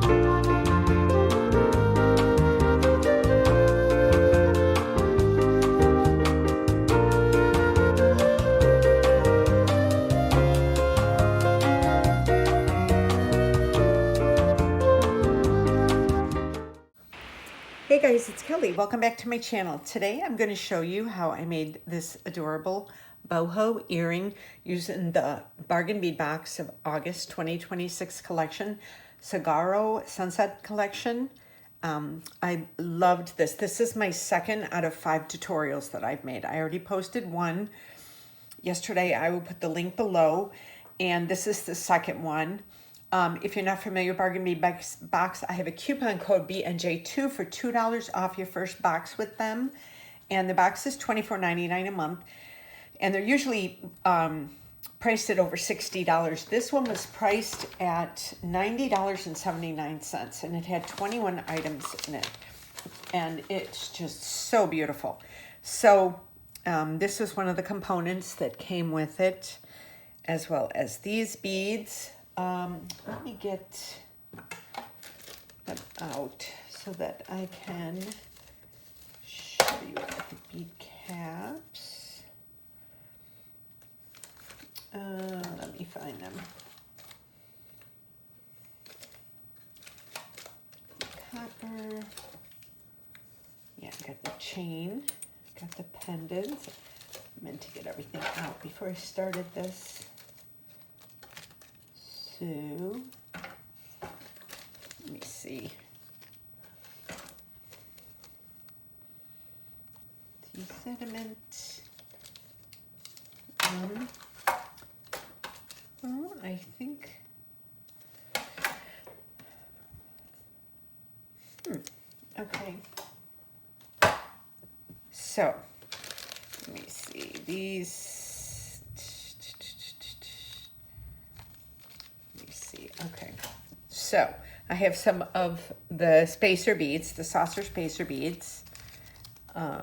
Hey guys, it's Kelly. Welcome back to my channel. Today I'm going to show you how I made this adorable boho earring using the bargain bead box of August 2026 collection, Saguaro Sunset collection. I loved this. This is my second out of 5 tutorials that I've made. I already posted one yesterday. I will put the link below, and this is the second one. If you're not familiar with Bargain Bead Box, I have a coupon code BNJ2 for $2 off your first box with them. And the box is $24.99 a month. And they're usually priced at over $60. This one was priced at $90.79, and it had 21 items in it. And it's just so beautiful. So this was one of the components that came with it, as well as these beads. Let me get them out so that I can show you the bead caps. Let me find them. Copper. Yeah, I got the chain, got the pendants. I meant to get everything out before I started this. So, let me see. Tea sediment. Oh, I think. Okay. So, let me see. These. Okay, so I have some of the spacer beads, the saucer spacer beads. I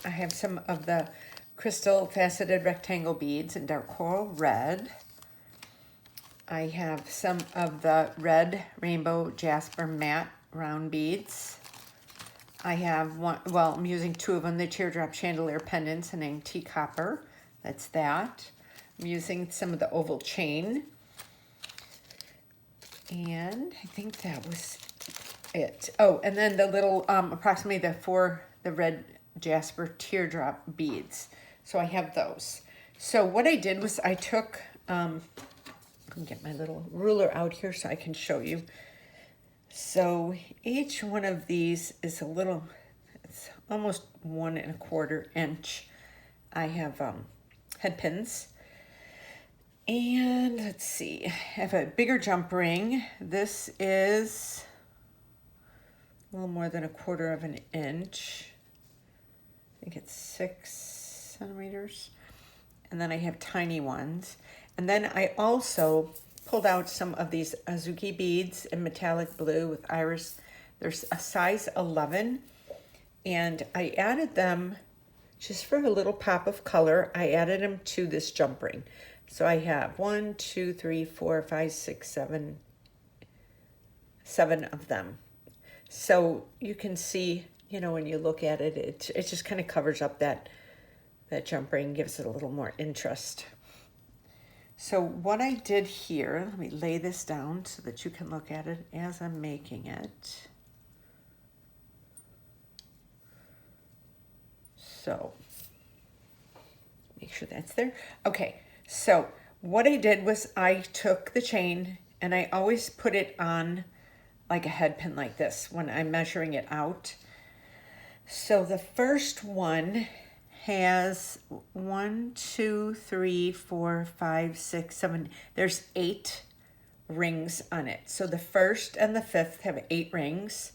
have some of the crystal faceted rectangle beads in dark coral red. I have some of the red rainbow jasper matte round beads. I have one, well, I'm using 2 of them, the teardrop chandelier pendants in antique copper. That's that. I'm using some of the oval chain. And I think that was it. Oh, and then the little, approximately the red jasper teardrop beads. So I have those. So what I did was I took, let me get my little ruler out here so I can show you. So each one of these is a little, it's almost 1 1/4 inch. I have head pins. And let's see, I have a bigger jump ring. This is a little more than 1/4 of an inch. I think it's 6 centimeters. And then I have tiny ones. And then I also pulled out some of these Azuki beads in metallic blue with iris. There's a size 11. And I added them just for a little pop of color. I added them to this jump ring. So I have 1, 2, 3, 4, 5, 6, 7 of them. So you can see, you know, when you look at it, it just kind of covers up that jump ring, gives it a little more interest. So what I did here, let me lay this down so that you can look at it as I'm making it. So make sure that's there. Okay. So what I did was I took the chain and I always put it on like a head pin like this when I'm measuring it out. So the first one has 1, 2, 3, 4, 5, 6, 7. There's 8 rings on it. So the first and the fifth have 8 rings.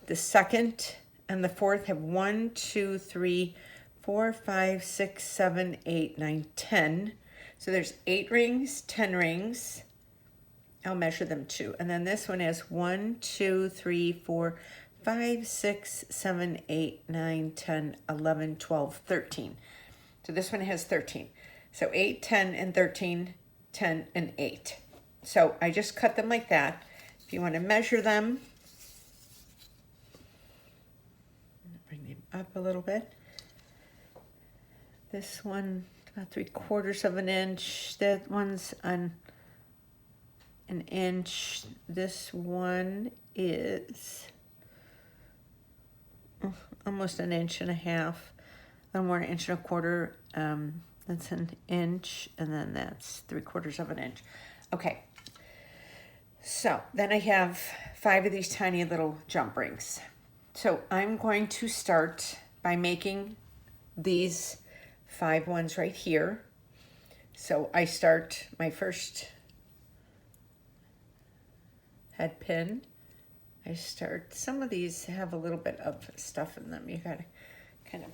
The second and the fourth have 1, 2, 3, 4, 5, 6, 7, 8, 9, 10. So there's 8 rings, 10 rings. I'll measure them too. And then this one has 1, 2, 3, 4, 5, 6, 7, 8, 9, 10, 11, 12, 13. So this one has 13. So 8, 10, and 13, 10, and 8. So I just cut them like that. If you want to measure them, bring them up a little bit. This one, about 3/4 of an inch. That one's on an inch. This one is almost an inch and a half. A little more, an inch and a quarter. That's an inch, and then that's 3/4 of an inch. Okay. So then I have 5 of these tiny little jump rings. So I'm going to start by making these 5 ones right here. So I start my first head pin. I start, some of these have a little bit of stuff in them. You gotta kind of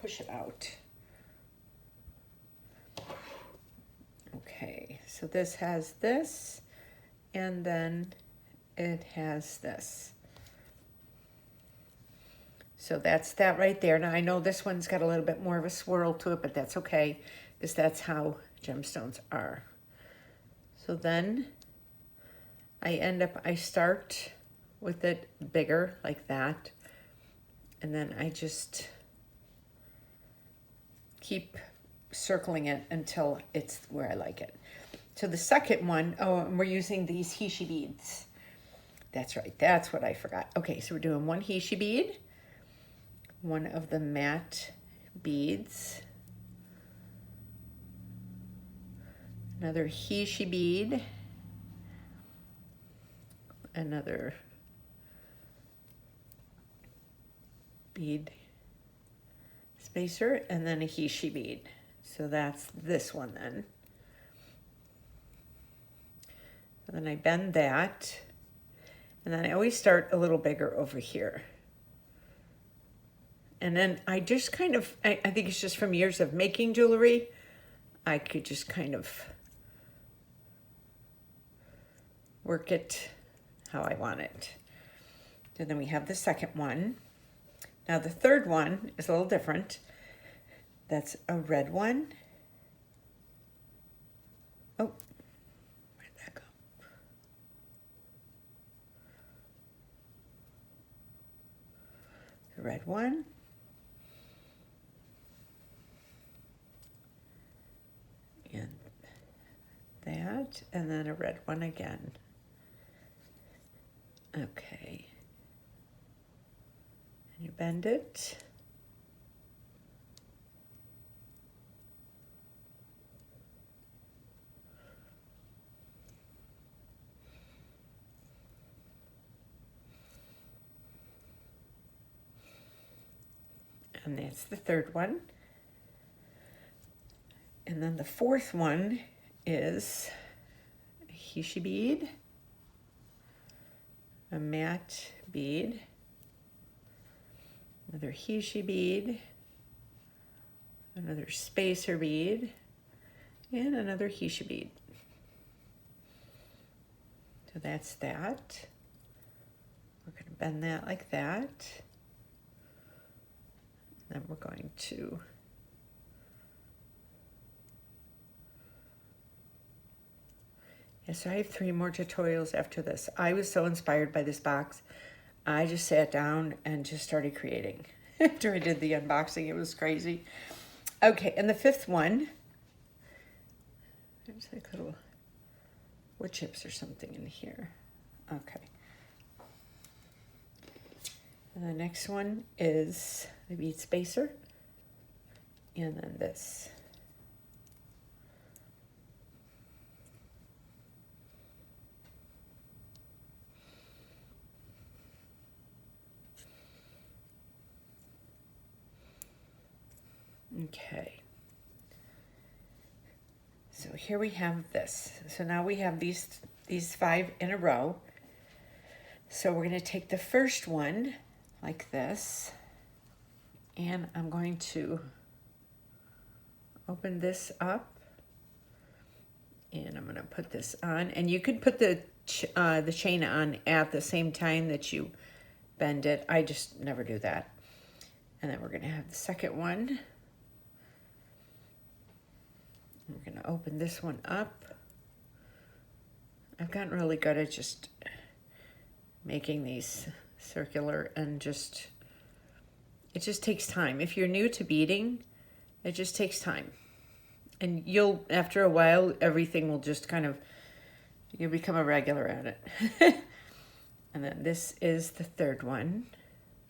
push it out. Okay, so this has this, and then it has this. So that's that right there. Now I know this one's got a little bit more of a swirl to it, but that's okay, because that's how gemstones are. So then I start with it bigger like that, and then I just keep circling it until it's where I like it. So the second one, oh, and we're using these Hishi beads. That's right, that's what I forgot. Okay, so we're doing one Hishi bead, one of the matte beads, another Hishi bead, another bead spacer, and then a Hishi bead. So that's this one then. And then I bend that, and then I always start a little bigger over here. And then I just kind of, I think it's just from years of making jewelry, I could just kind of work it how I want it. And then we have the second one. Now the third one is a little different. That's a red one. Oh, where'd that go? The red one. And that, and then a red one again. Okay. And you bend it. And that's the third one. And then the fourth one is a Hishi bead, a matte bead, another Hishi bead, another spacer bead, and another Hishi bead. So that's that. We're going to bend that like that. Then we're going to so I have 3 more tutorials after this. I was so inspired by this box. I just sat down and just started creating. After I did the unboxing, it was crazy. Okay, and the fifth one, there's like little wood chips or something in here. Okay. And the next one is the bead spacer. And then this. Okay. So here we have this. So now we have these 5 in a row. So we're going to take the first one like this, and I'm going to open this up, and I'm going to put this on. And you could put the chain on at the same time that you bend it. I just never do that. And then we're going to have the second one. We're going to open this one up. I've gotten really good at just making these circular, and it just takes time. If you're new to beading, it just takes time. And you'll, after a while, everything will just kind of, you'll become a regular at it. And then this is the third one,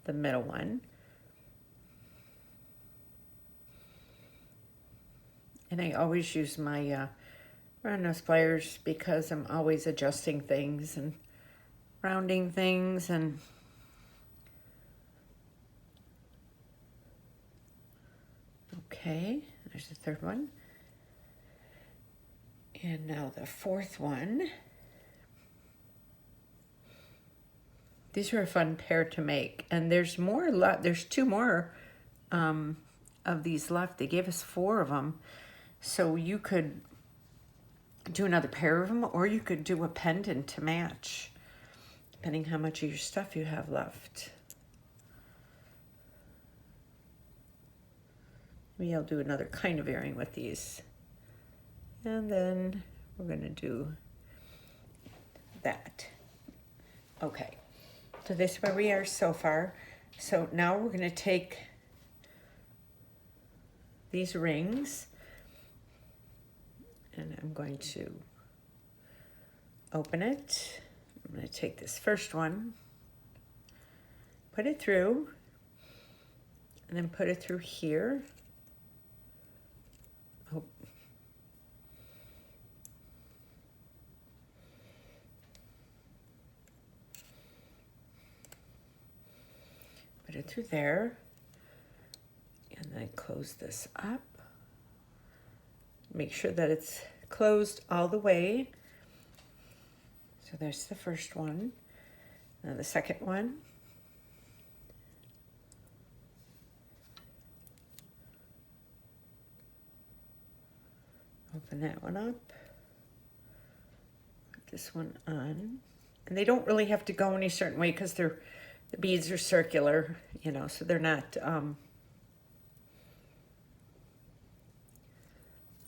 the middle one. And I always use my round nose pliers because I'm always adjusting things and rounding things. And okay, there's the third one. And now the fourth one. These are a fun pair to make, and there's more left. There's two more of these left. They gave us 4 of them, so you could do another pair of them, or you could do a pendant to match, depending how much of your stuff you have left. Maybe I'll do another kind of earring with these, and then we're going to do that. Okay. So this is where we are so far. So now we're going to take these rings, and I'm going to open it. I'm going to take this first one, put it through, and then put it through here. Oh. Put it through there, and then close this up. Make sure that it's closed all the way. So there's the first one. Now the second one. Open that one up. Put this one on. And they don't really have to go any certain way because the beads are circular, you know, so they're not,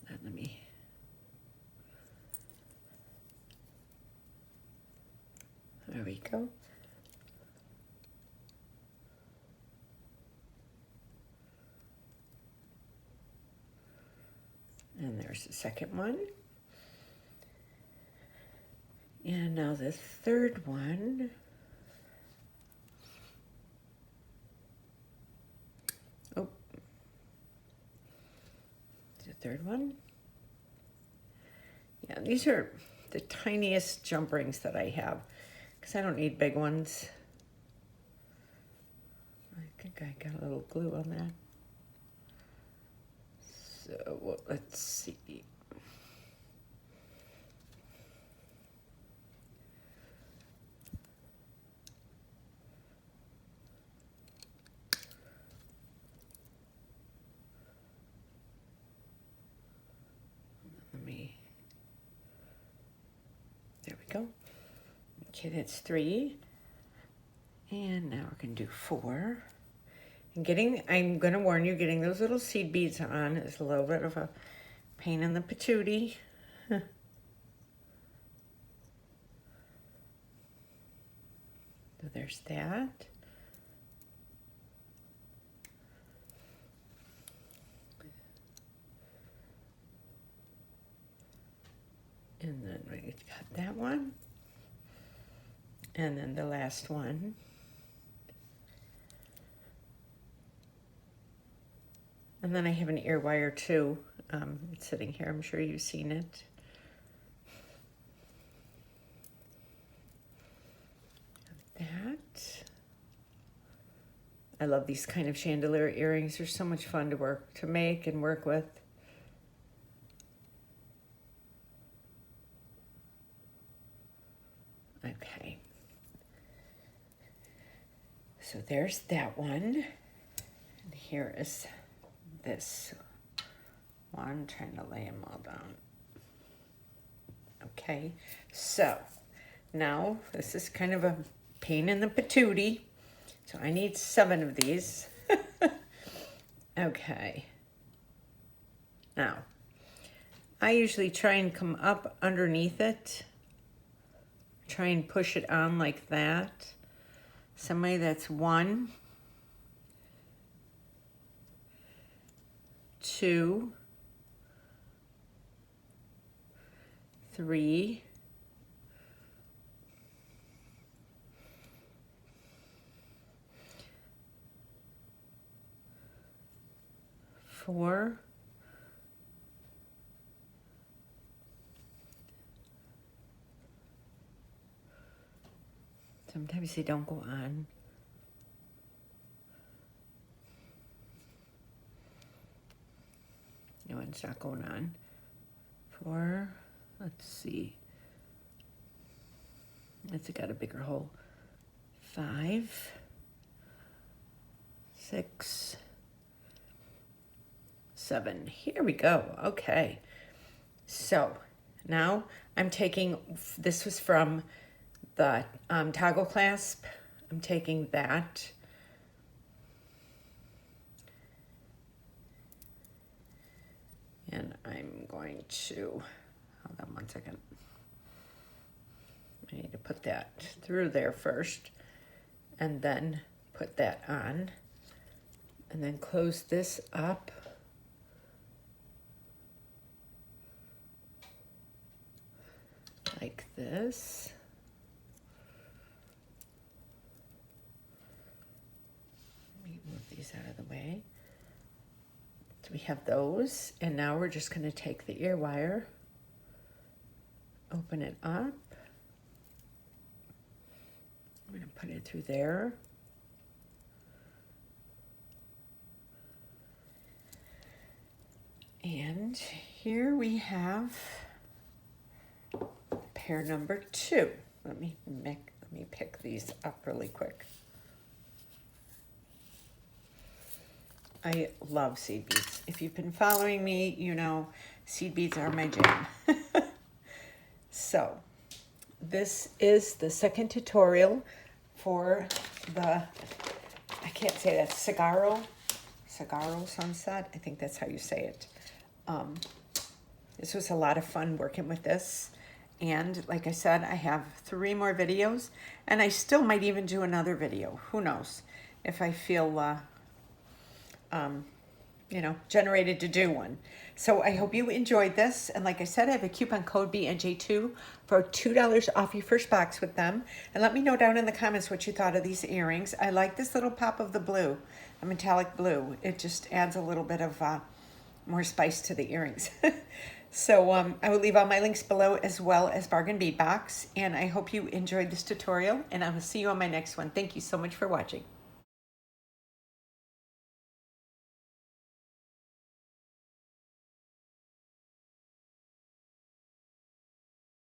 let me, there we go. And there's the second one. And now the third one. Oh, the third one. Yeah, these are the tiniest jump rings that I have because I don't need big ones. I think I got a little glue on that. So well, let's see. There we go. Okay, that's 3. And now we're going to do 4. And I'm going to warn you, getting those little seed beads on is a little bit of a pain in the patootie. So there's that. And then we got that one. And then the last one. And then I have an ear wire too. It's sitting here. I'm sure you've seen it. That. I love these kind of chandelier earrings. They're so much fun to make and work with. Okay. So there's that one. And here is this one, trying to lay them all down. Okay, so now this is kind of a pain in the patootie. So I need 7 of these. Okay. Now, I usually try and come up underneath it Try and push it on like that. Somebody that's 1, 2, 3, 4, 5. Sometimes they don't go on. No, it's not going on. 4, let's see. It's got a bigger hole. 5, 6, 7. Here we go. Okay. So now I'm taking, this was from the toggle clasp. I'm taking that. And I'm going to, hold on one second. I need to put that through there first and then put that on and then close this up. Like this. Let me move these out of the way. So we have those, and now we're just going to take the ear wire, open it up. I'm going to put it through there. And here we have pair number 2. Let me pick these up really quick. I love seed beads. If you've been following me, you know seed beads are my jam. So this is the second tutorial for the, I can't say that, Saguaro sunset. I think that's how you say it. This was a lot of fun working with this. And like I said, I have 3 more videos, and I still might even do another video. Who knows? If I feel, you know, generated to do one. So I hope you enjoyed this. And like I said, I have a coupon code BNJ2 for $2 off your first box with them. And let me know down in the comments what you thought of these earrings. I like this little pop of the blue, a metallic blue. It just adds a little bit of more spice to the earrings. So I will leave all my links below as well as Bargain Bead Box. And I hope you enjoyed this tutorial, and I will see you on my next one. Thank you so much for watching.